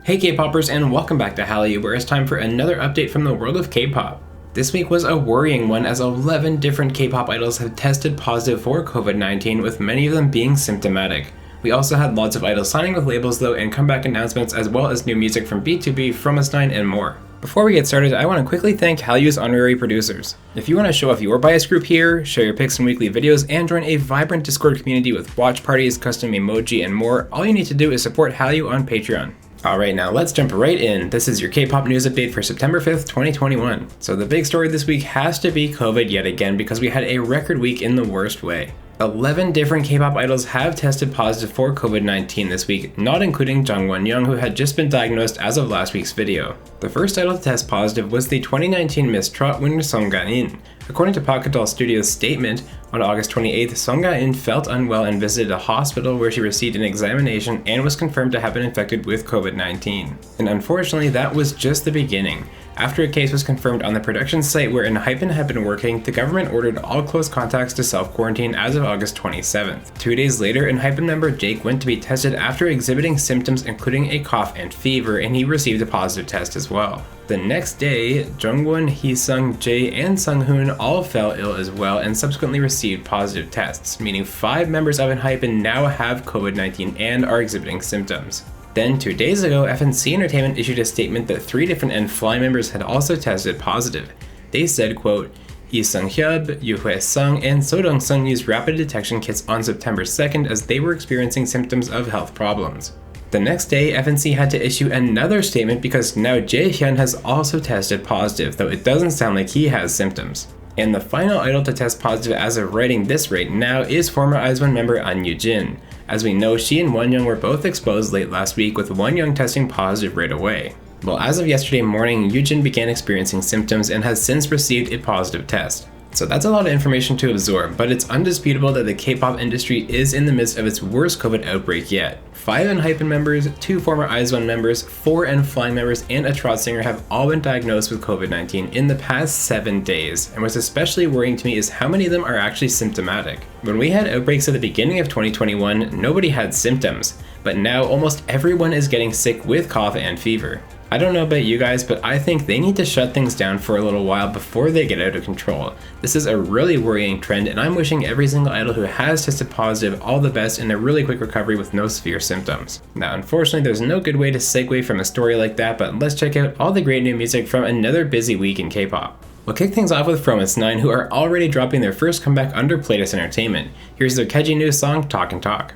Hey K-popers, and welcome back to Hallyu, where it's time for another update from the world of K-pop. This week was a worrying one as 11 different K-pop idols have tested positive for COVID-19, with many of them being symptomatic. We also had lots of idols signing with labels though, and comeback announcements, as well as new music from BtoB, From Us9, and more. Before we get started, I want to quickly thank Hallyu's honorary producers. If you want to show off your bias group here, share your pics in weekly videos, and join a vibrant Discord community with watch parties, custom emoji, and more, all you need to do is support Hallyu on Patreon. Alright, now let's jump right in. This is your K-pop news update for September 5th, 2021. So the big story this week has to be COVID yet again, because we had a record week in the worst way. 11 different K-pop idols have tested positive for COVID-19 this week, not including Jungwon, who had just been diagnosed as of last week's video. The first idol to test positive was the 2019 Miss Trot winner Song Ga-in. According to Pocket Doll Studios' statement, on August 28th, Song Ga-in felt unwell and visited a hospital where she received an examination and was confirmed to have been infected with COVID-19. And unfortunately, that was just the beginning. After a case was confirmed on the production site where Enhypen had been working, the government ordered all close contacts to self-quarantine as of August 27th. 2 days later, Enhypen member Jake went to be tested after exhibiting symptoms including a cough and fever, and he received a positive test as well. The next day, Jungwon, Heesung, Jae, and Sunghoon all fell ill as well and subsequently received positive tests, meaning 5 members of Enhypen now have COVID-19 and are exhibiting symptoms. Then 2 days ago, FNC Entertainment issued a statement that 3 different N-Fly members had also tested positive. They said, quote, Lee Sung-hyub, Yoo Hwae-sung, and So Dong-sung used rapid detection kits on September 2nd as they were experiencing symptoms of health problems. The next day, FNC had to issue another statement because now Jaehyun has also tested positive, though it doesn't sound like he has symptoms. And the final idol to test positive as of writing this right now is former IZ*ONE member An Yoo-jin. As we know, she and Wonyoung were both exposed late last week, with Wonyoung testing positive right away. Well, as of yesterday morning, Yoo-jin began experiencing symptoms and has since received a positive test. So that's a lot of information to absorb, but it's undisputable that the K-pop industry is in the midst of its worst COVID outbreak yet. 5 Enhypen members, 2 former IZ*ONE members, 4 N-Fly members, and a Trot singer have all been diagnosed with COVID-19 in the past 7 days, and what's especially worrying to me is how many of them are actually symptomatic. When we had outbreaks at the beginning of 2021, nobody had symptoms, but now almost everyone is getting sick with cough and fever. I don't know about you guys, but I think they need to shut things down for a little while before they get out of control. This is a really worrying trend, and I'm wishing every single idol who has tested positive all the best in a really quick recovery with no severe symptoms. Now, unfortunately, there's no good way to segue from a story like that, but let's check out all the great new music from another busy week in K-pop. We'll kick things off with From Us9, who are already dropping their first comeback under Playtest Entertainment. Here's their catchy new song, Talk and Talk.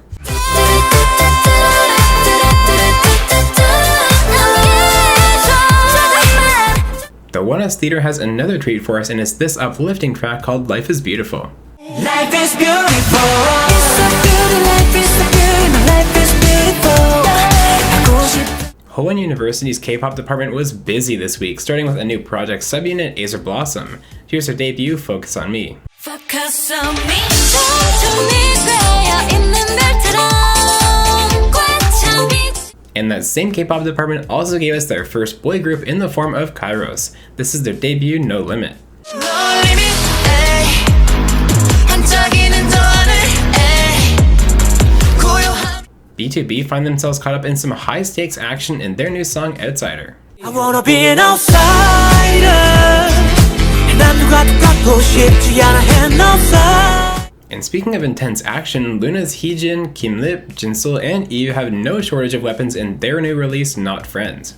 The One Us Theater has another treat for us, and it's this uplifting track called Life is Beautiful. Life is beautiful. It's so beautiful, life is so beautiful, life is beautiful. Hoenn University's K-pop department was busy this week, starting with a new project subunit, Azer Blossom. Here's her debut, Focus on Me. Focus on me. And that same K-pop department also gave us their first boy group in the form of Kairos. This is their debut, No Limit. BtoB find themselves caught up in some high-stakes action in their new song, Outsider. I wanna be an outsider. And speaking of intense action, Luna's Heejin, Kim Lip, Jinsul, and IU have no shortage of weapons in their new release, Not Friends.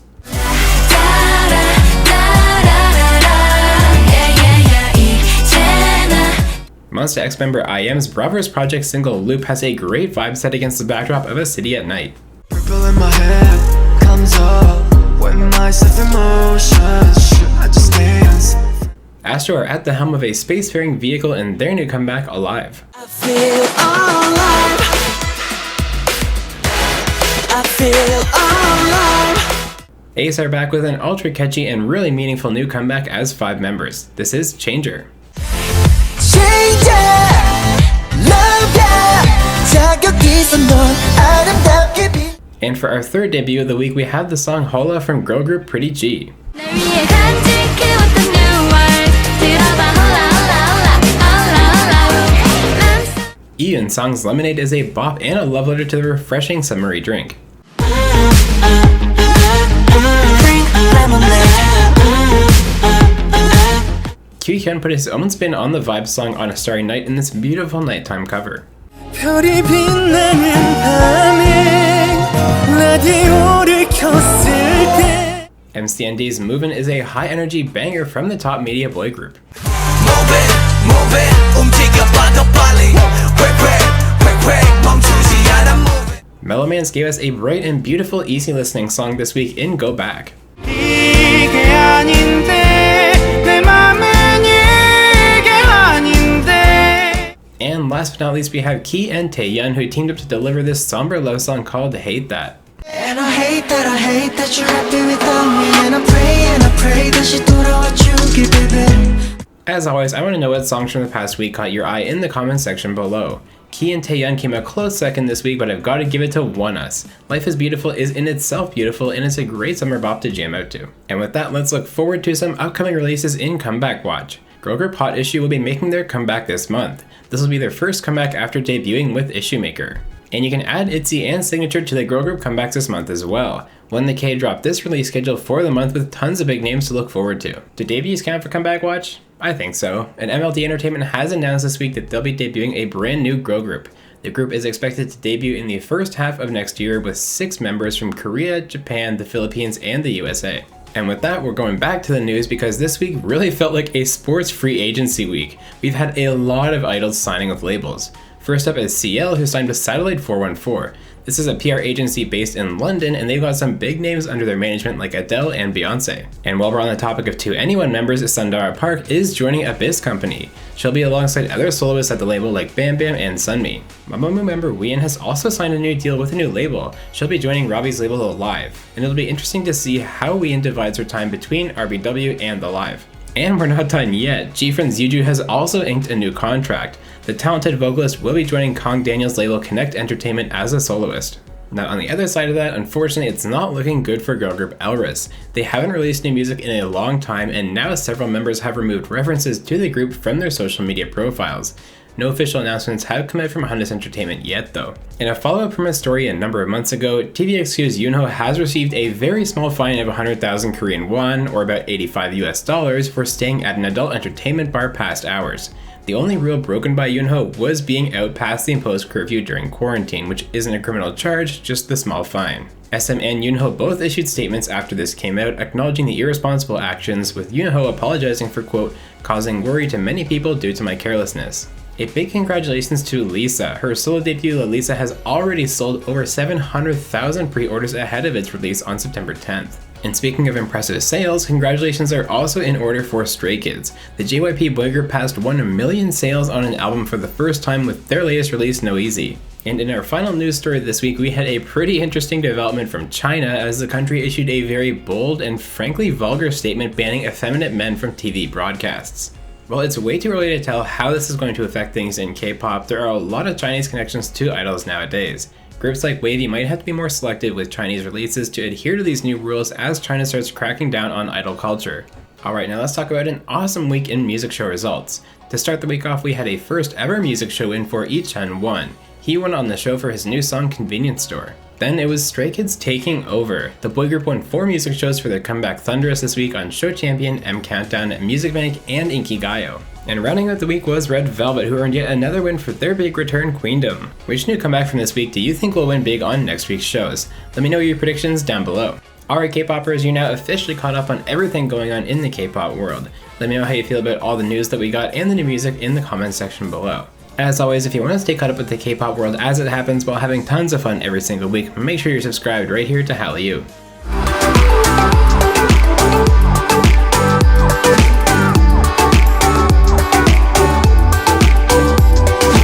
Monsta X member IM's Bravos Project single Loop has a great vibe set against the backdrop of a city at night. Purple in my head comes up when my self-emotions should I just dance. Astro are at the helm of a spacefaring vehicle in their new comeback, Alive. I feel alive. I feel alive. Ace are back with an ultra catchy and really meaningful new comeback as 5 members. This is Changer. And for our third debut of the week, we have the song Hola from girl group Pretty G. Ian's song's Lemonade is a bop and a love letter to the refreshing summery drink. Kyuhyun put his own spin on the vibe song On a Starry Night in this beautiful nighttime cover. 별이 빛나는 밤에 라디오를 켰을 때 MCND's Movin' is a high-energy banger from the top media boy group. Move it, 움직여봐 더 빨리 quick, 멈추지 않아 move it. Mellowmans gave us a bright and beautiful easy listening song this week in Go Back. 이게 아닌데 내 맘은 이게 아닌데. And last but not least, we have Key and Taeyeon, who teamed up to deliver this somber love song called Hate That. And I hate that you're happy without me. And I pray 다시 돌아와 주길 baby. As always, I want to know what songs from the past week caught your eye in the comments section below. Key and Taeyeon came a close second this week, but I've got to give it to ONEUS. Life is Beautiful is in itself beautiful, and it's a great summer bop to jam out to. And with that, let's look forward to some upcoming releases in Comeback Watch. Girl group Hot Issue will be making their comeback this month. This will be their first comeback after debuting with Issue Maker. And you can add ITZY and Signature to the girl group comebacks this month as well. 1TheK dropped this release schedule for the month with tons of big names to look forward to. Do debuts count for Comeback Watch? I think so. And MLD Entertainment has announced this week that they'll be debuting a brand new girl group. The group is expected to debut in the first half of next year with 6 members from Korea, Japan, the Philippines, and the USA. And with that, we're going back to the news because this week really felt like a sports free agency week. We've had a lot of idols signing with labels. First up is CL, who signed with Satellite 414. This is a PR agency based in London, and they've got some big names under their management like Adele and Beyonce. And while we're on the topic of 2NE1 members, Sundara Park is joining Abyss Company. She'll be alongside other soloists at the label like Bam Bam and Sunmi. Mamamoo member Wheein has also signed a new deal with a new label. She'll be joining Robbie's label Alive, and it'll be interesting to see how Wheein divides her time between RBW and Alive. And we're not done yet. G-Friend's Yuju has also inked a new contract. The talented vocalist will be joining Kong Daniel's label Connect Entertainment as a soloist. Now on the other side of that, unfortunately it's not looking good for girl group Elris. They haven't released new music in a long time, and now several members have removed references to the group from their social media profiles. No official announcements have come out from Honda's Entertainment yet though. In a follow-up from a story a number of months ago, TVXQ's Yoonho has received a very small fine of 100,000 Korean won, or about $85 US, for staying at an adult entertainment bar past hours. The only rule broken by Yoonho was being out past the imposed curfew during quarantine, which isn't a criminal charge, just the small fine. SM and Yoonho both issued statements after this came out, acknowledging the irresponsible actions, with Yoonho apologizing for, quote, causing worry to many people due to my carelessness. A big congratulations to Lisa. Her solo debut La Lisa has already sold over 700,000 pre-orders ahead of its release on September 10th. And speaking of impressive sales, congratulations are also in order for Stray Kids. The JYP boy group passed 1 million sales on an album for the first time with their latest release, No Easy. And in our final news story this week, we had a pretty interesting development from China as the country issued a very bold and frankly vulgar statement banning effeminate men from TV broadcasts. While it's way too early to tell how this is going to affect things in K-pop, there are a lot of Chinese connections to idols nowadays. Groups like WayV might have to be more selective with Chinese releases to adhere to these new rules as China starts cracking down on idol culture. Alright, now let's talk about an awesome week in music show results. To start the week off, we had a first ever music show win for Ichun won. He won on the show for his new song Convenience Store. Then it was Stray Kids taking over. The boy group won 4 music shows for their comeback Thunderous this week on Show Champion, M Countdown, Music Bank, and Inkigayo. And rounding out the week was Red Velvet, who earned yet another win for their big return, Queendom. Which new comeback from this week do you think will win big on next week's shows? Let me know your predictions down below. Alright K-popers, you're now officially caught up on everything going on in the K-pop world. Let me know how you feel about all the news that we got and the new music in the comments section below. As always, if you want to stay caught up with the K-pop world as it happens while having tons of fun every single week, make sure you're subscribed right here to Hallyu.